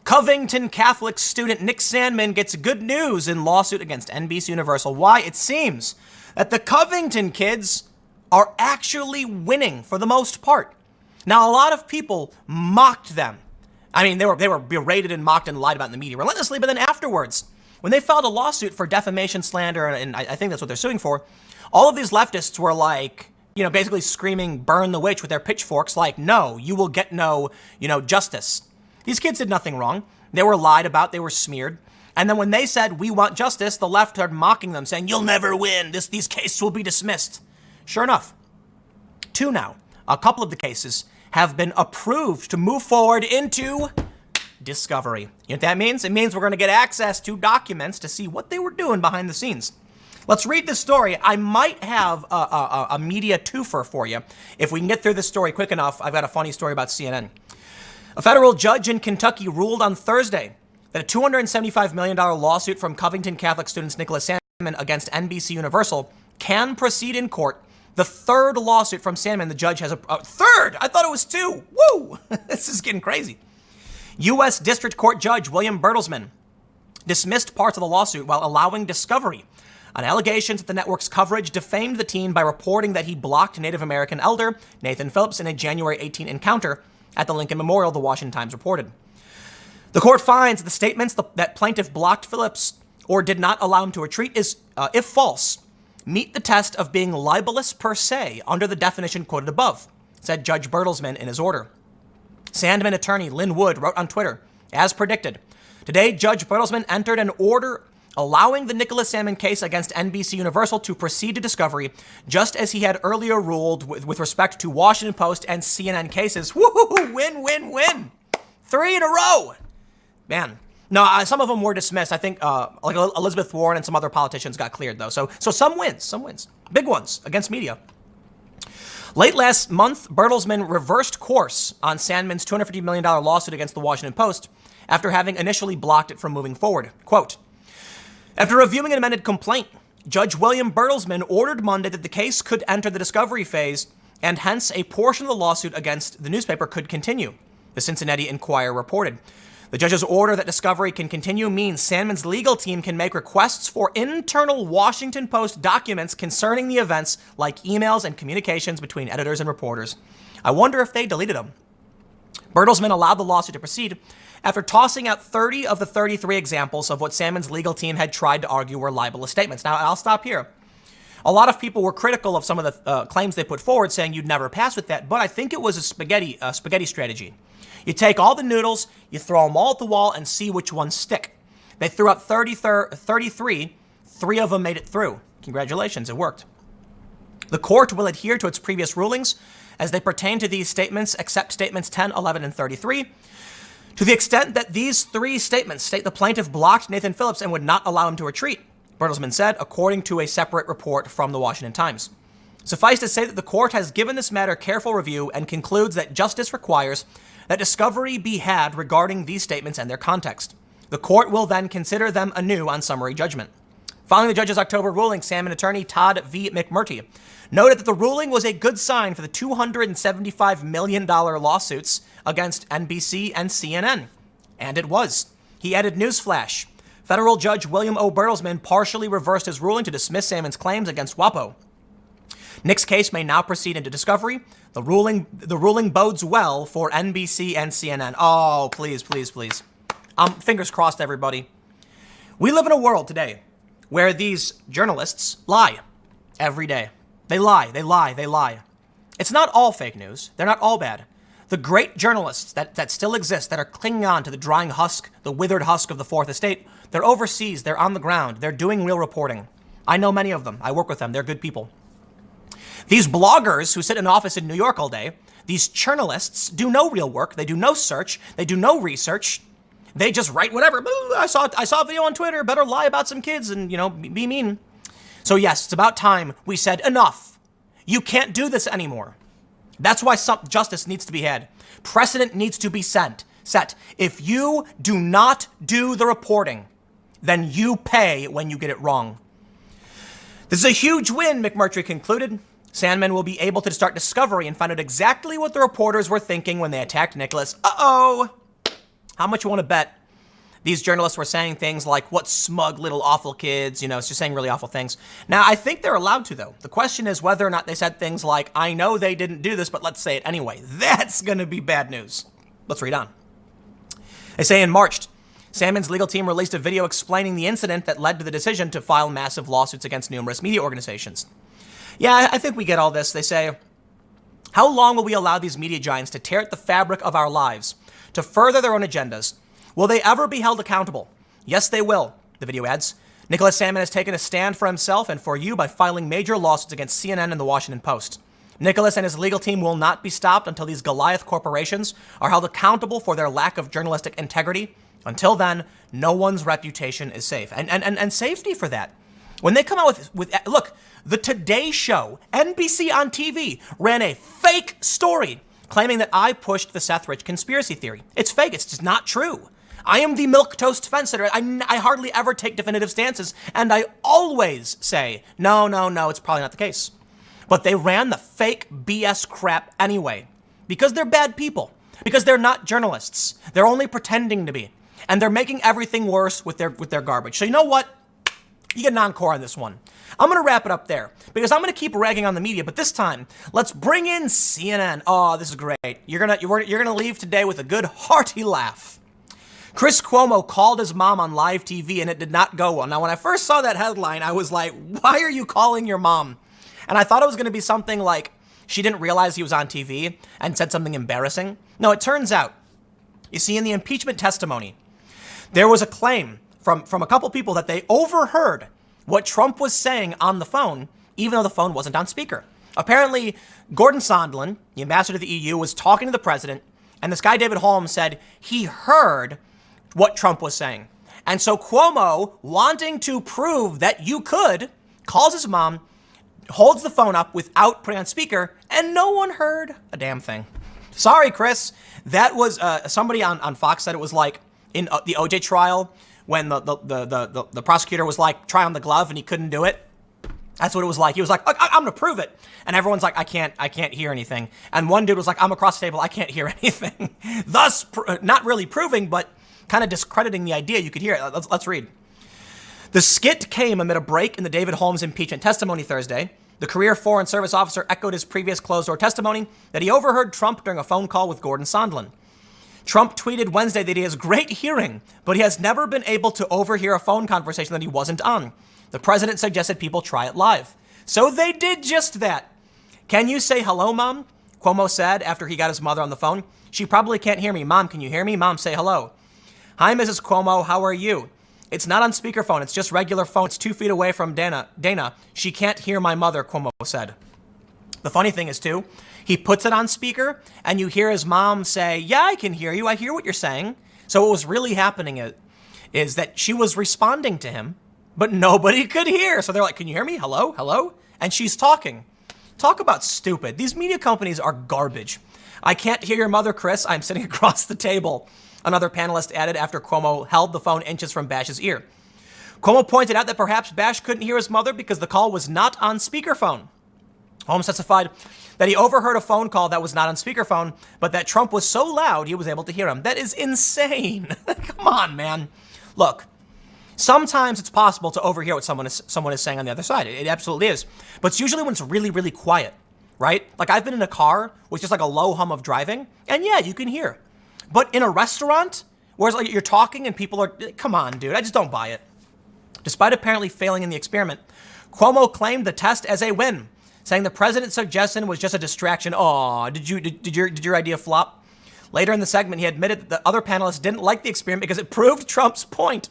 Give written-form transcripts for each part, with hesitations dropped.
Covington Catholic student Nick Sandmann gets good news in lawsuit against NBC Universal. Why? It seems that the Covington kids are actually winning for the most part. Now, a lot of people mocked them. I mean, they were berated and mocked and lied about in the media relentlessly, but then afterwards, when they filed a lawsuit for defamation, slander, and I think that's what they're suing for, all of these leftists were like, basically screaming, burn the witch with their pitchforks, like, no, you will get no, justice. These kids did nothing wrong. They were lied about. They were smeared. And then when they said, we want justice, the left started mocking them, saying, you'll never win. These cases will be dismissed. Sure enough, two now, a couple of the cases have been approved to move forward into discovery. You know what that means? It means we're going to get access to documents to see what they were doing behind the scenes. Let's read this story. I might have a media twofer for you. If we can get through this story quick enough, I've got a funny story about CNN. A federal judge in Kentucky ruled on Thursday that a $275 million lawsuit from Covington Catholic students Nicholas Sandmann against NBC Universal can proceed in court. The third lawsuit from Sandmann, the judge has a third. I thought it was two. Woo! This is getting crazy. U.S. District Court Judge William Bertelsmann dismissed parts of the lawsuit while allowing discovery on allegations that the network's coverage defamed the teen by reporting that he blocked Native American elder Nathan Phillips in a January 18 encounter at the Lincoln Memorial, the Washington Times reported. The court finds the statements that plaintiff blocked Phillips or did not allow him to retreat is, if false, meet the test of being libelous per se under the definition quoted above, said Judge Bertelsmann in his order. Sandmann attorney Lynn Wood wrote on Twitter, as predicted, today Judge Bertelsmann entered an order allowing the Nicholas Sandmann case against NBC Universal to proceed to discovery, just as he had earlier ruled with respect to Washington Post and CNN cases. Woohoo! Win, win, win! 3 in a row! Man. No, some of them were dismissed. I think like Elizabeth Warren and some other politicians got cleared, though. So some wins. Big ones against media. Late last month, Bertelsmann reversed course on Sandmann's $250 million lawsuit against the Washington Post after having initially blocked it from moving forward. Quote, after reviewing an amended complaint, Judge William Bertelsmann ordered Monday that the case could enter the discovery phase and hence a portion of the lawsuit against the newspaper could continue, the Cincinnati Enquirer reported. The judge's order that discovery can continue means Sandmann's legal team can make requests for internal Washington Post documents concerning the events, like emails and communications between editors and reporters. I wonder if they deleted them. Bertelsmann allowed the lawsuit to proceed after tossing out 30 of the 33 examples of what Sandmann's legal team had tried to argue were libelous statements. Now, I'll stop here. A lot of people were critical of some of the claims they put forward, saying you'd never pass with that, but I think it was a spaghetti strategy. You take all the noodles, you throw them all at the wall, and see which ones stick. They threw out 33, 3 of them made it through. Congratulations, it worked. The court will adhere to its previous rulings as they pertain to these statements, except statements 10, 11, and 33. To the extent that these 3 statements state the plaintiff blocked Nathan Phillips and would not allow him to retreat, Bertelsmann said, according to a separate report from the Washington Times. Suffice to say that the court has given this matter careful review and concludes that justice requires that discovery be had regarding these statements and their context. The court will then consider them anew on summary judgment. Following the judge's October ruling, Sandmann attorney Todd V. McMurtry noted that the ruling was a good sign for the $275 million lawsuits against NBC and CNN. And it was. He added, newsflash, federal judge William O. Bertelsmann partially reversed his ruling to dismiss Sandmann's claims against WAPO. Nick's case may now proceed into discovery. The ruling bodes well for NBC and CNN. Oh, please, please, please. Fingers crossed, everybody. We live in a world today where these journalists lie every day. They lie. It's not all fake news. They're not all bad. The great journalists that still exist, that are clinging on to the drying husk, the withered husk of the Fourth Estate, they're overseas, they're on the ground, they're doing real reporting. I know many of them. I work with them. They're good people. These bloggers who sit in an office in New York all day, these journalists do no real work. They do no search. They do no research. They just write whatever. I saw a video on Twitter. Better lie about some kids and, be mean. So yes, it's about time we said enough. You can't do this anymore. That's why some justice needs to be had. Precedent needs to be set. If you do not do the reporting, then you pay when you get it wrong. This is a huge win, McMurtry concluded. Sandmann will be able to start discovery and find out exactly what the reporters were thinking when they attacked Nicholas. Uh-oh. How much you want to bet these journalists were saying things like, what smug little awful kids, it's just saying really awful things. Now, I think they're allowed to, though. The question is whether or not they said things like, I know they didn't do this, but let's say it anyway. That's going to be bad news. Let's read on. They say in March, Salmon's legal team released a video explaining the incident that led to the decision to file massive lawsuits against numerous media organizations. Yeah, I think we get all this. They say, how long will we allow these media giants to tear at the fabric of our lives to further their own agendas? Will they ever be held accountable? Yes, they will, the video adds. Nicholas Salmon has taken a stand for himself and for you by filing major lawsuits against CNN and the Washington Post. Nicholas and his legal team will not be stopped until these Goliath corporations are held accountable for their lack of journalistic integrity. Until then, no one's reputation is safe. And safety for that. When they come out with look, the Today Show, NBC on TV, ran a fake story claiming that I pushed the Seth Rich conspiracy theory. It's fake. It's just not true. I am the milquetoast fence-sitter. I hardly ever take definitive stances, and I always say, no, it's probably not the case. But they ran the fake BS crap anyway, because they're bad people, because they're not journalists. They're only pretending to be, and they're making everything worse with their garbage. So you know what? You get an encore on this one. I'm going to wrap it up there, because I'm going to keep ragging on the media, but this time, let's bring in CNN. Oh, this is great. You're gonna leave today with a good hearty laugh. Chris Cuomo called his mom on live TV and it did not go well. Now, when I first saw that headline, I was like, why are you calling your mom? And I thought it was going to be something like she didn't realize he was on TV and said something embarrassing. No, it turns out, you see, in the impeachment testimony, there was a claim from a couple people that they overheard what Trump was saying on the phone, even though the phone wasn't on speaker. Apparently, Gordon Sondland, the ambassador to the EU, was talking to the president, and this guy, David Holmes, said he heard what Trump was saying. And so Cuomo, wanting to prove that you could, calls his mom, holds the phone up without putting on speaker, and no one heard a damn thing. Sorry, Chris. That was somebody on Fox said it was like in the OJ trial when the prosecutor was like, try on the glove, and he couldn't do it. That's what it was like. He was like, I'm going to prove it. And everyone's like, I can't hear anything. And one dude was like, I'm across the table. I can't hear anything. Thus, not really proving, but kind of discrediting the idea you could hear it. Let's read. The skit came amid a break in the David Holmes impeachment testimony Thursday. The career Foreign Service officer echoed his previous closed-door testimony that he overheard Trump during a phone call with Gordon Sondland. Trump tweeted Wednesday that he has great hearing, but he has never been able to overhear a phone conversation that he wasn't on. The president suggested people try it live. So they did just that. Can you say hello, Mom? Cuomo said after he got his mother on the phone. She probably can't hear me. Mom, can you hear me? Mom, say hello. Hi, Mrs. Cuomo. How are you? It's not on speakerphone. It's just regular phone. It's 2 feet away from Dana. She can't hear my mother, Cuomo said. The funny thing is, too, he puts it on speaker, and you hear his mom say, yeah, I can hear you. I hear what you're saying. So what was really happening is that she was responding to him, but nobody could hear. So they're like, can you hear me? Hello? Hello? And she's talking. Talk about stupid. These media companies are garbage. I can't hear your mother, Chris. I'm sitting across the table. Another panelist added after Cuomo held the phone inches from Bash's ear. Cuomo pointed out that perhaps Bash couldn't hear his mother because the call was not on speakerphone. Holmes testified that he overheard a phone call that was not on speakerphone, but that Trump was so loud he was able to hear him. That is insane. Come on, man. Look, sometimes it's possible to overhear what someone is saying on the other side. It absolutely is. But it's usually when it's really, really quiet, right? Like I've been in a car with just like a low hum of driving, and yeah, you can hear. But in a restaurant, where it's like you're talking and people are, come on, dude, I just don't buy it. Despite apparently failing in the experiment, Cuomo claimed the test as a win, saying the president's suggestion was just a distraction. Aw, did your idea flop? Later in the segment, he admitted that the other panelists didn't like the experiment because it proved Trump's point.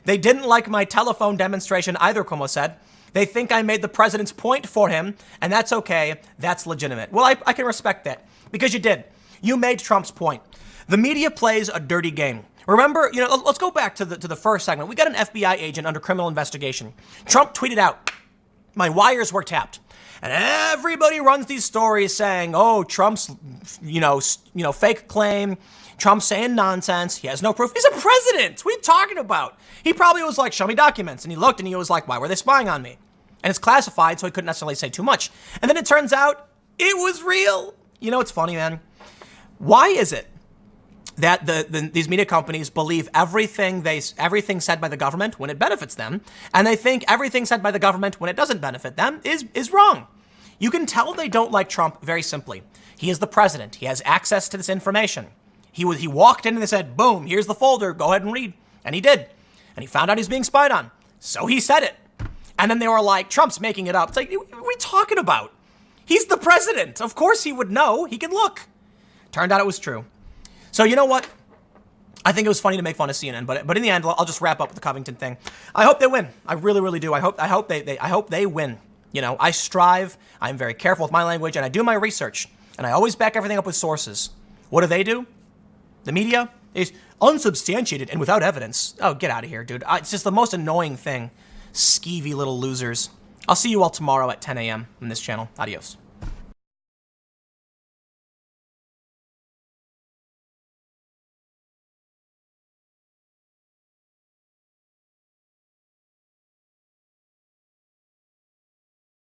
They didn't like my telephone demonstration either, Cuomo said. They think I made the president's point for him, and that's okay. That's legitimate. Well, I can respect that because you did. You made Trump's point. The media plays a dirty game. Remember, let's go back to the first segment. We got an FBI agent under criminal investigation. Trump tweeted out, my wires were tapped. And everybody runs these stories saying, oh, Trump's, fake claim. Trump's saying nonsense. He has no proof. He's a president. What are you talking about? He probably was like, show me documents. And he looked and he was like, why were they spying on me? And it's classified, so he couldn't necessarily say too much. And then it turns out it was real. You know what's funny, man? Why is it that these media companies believe everything said by the government when it benefits them, and they think everything said by the government when it doesn't benefit them is wrong. You can tell they don't like Trump very simply. He is the president. He has access to this information. He walked in and they said, boom, here's the folder. Go ahead and read. And he did. And he found out he's being spied on. So he said it. And then they were like, Trump's making it up. It's like, what are we talking about? He's the president. Of course he would know. He can look. Turned out it was true. So you know what? I think it was funny to make fun of CNN, but in the end, I'll just wrap up with the Covington thing. I hope they win. I really, really do. I hope they win. You know, I strive. I'm very careful with my language, and I do my research, and I always back everything up with sources. What do? The media is unsubstantiated and without evidence. Oh, get out of here, dude. It's just the most annoying thing. Skeevy little losers. I'll see you all tomorrow at 10 a.m. on this channel. Adios.